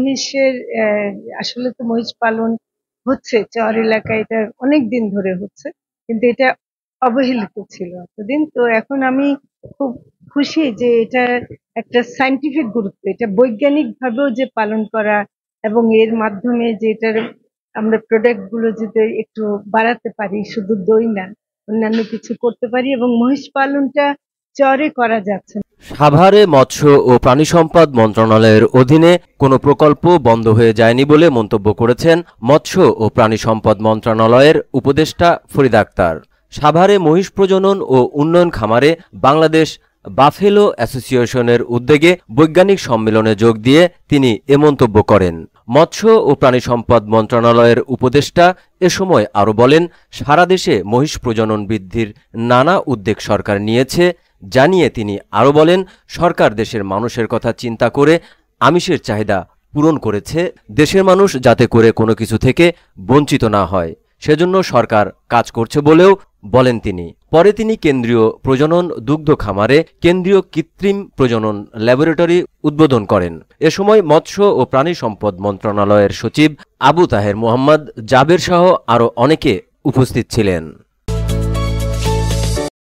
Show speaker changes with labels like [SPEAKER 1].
[SPEAKER 1] মহিষের আসলে তো মহিষ পালন হচ্ছে চর এলাকায়, এটা অনেক দিন ধরে হচ্ছে, কিন্তু এটা অবহেলিত ছিল এতদিন। তো এখন আমি খুব খুশি যে এটা একটা সায়েন্টিফিক গুরুত্ব, এটা বৈজ্ঞানিক ভাবেও যে পালন করা, এবং এর মাধ্যমে যে এটার আমরা প্রোডাক্ট গুলো যদি একটু বাড়াতে পারি, শুধু দই না অন্যান্য কিছু করতে পারি, এবং মহিষ পালনটা চরে করা যাচ্ছে।
[SPEAKER 2] সাভারে মৎস্য ও প্রাণী সম্পদ মন্ত্রণালয়ের অধীনে কোনো প্রকল্প বন্ধ হয়ে যায়নি বলে মন্তব্য করেছেন মৎস্য ও প্রাণী সম্পদ মন্ত্রণালয়ের উপদেষ্টা ফরিদা আক্তার। সাভারে মহিষ প্রজনন ও উন্নয়ন খামারে বাংলাদেশ বাফেলো অ্যাসোসিয়েশনের উদ্যোগে বৈজ্ঞানিক সম্মেলনে যোগ দিয়ে তিনি এ মন্তব্য করেন। মৎস্য ও প্রাণী সম্পদ মন্ত্রণালয়ের উপদেষ্টা এ সময় আরও বলেন, সারা দেশে মহিষ প্রজনন বৃদ্ধির নানা উদ্যোগ সরকার নিয়েছে। জানিয়ে তিনি আরও বলেন, সরকার দেশের মানুষের কথা চিন্তা করে আমিষের চাহিদা পূরণ করেছে, দেশের মানুষ যাতে করে কোনো কিছু থেকে বঞ্চিত না হয় সেজন্য সরকার কাজ করছে বলেও বলেন তিনি। পরে তিনি কেন্দ্রীয় প্রজনন দুগ্ধ খামারে কেন্দ্রীয় কৃত্রিম প্রজনন ল্যাবরেটরি উদ্বোধন করেন। এ সময় মৎস্য ও প্রাণী সম্পদ মন্ত্রণালয়ের সচিব আবু তাহের মোহাম্মদ জাবের সহ আরও অনেকে উপস্থিত ছিলেন।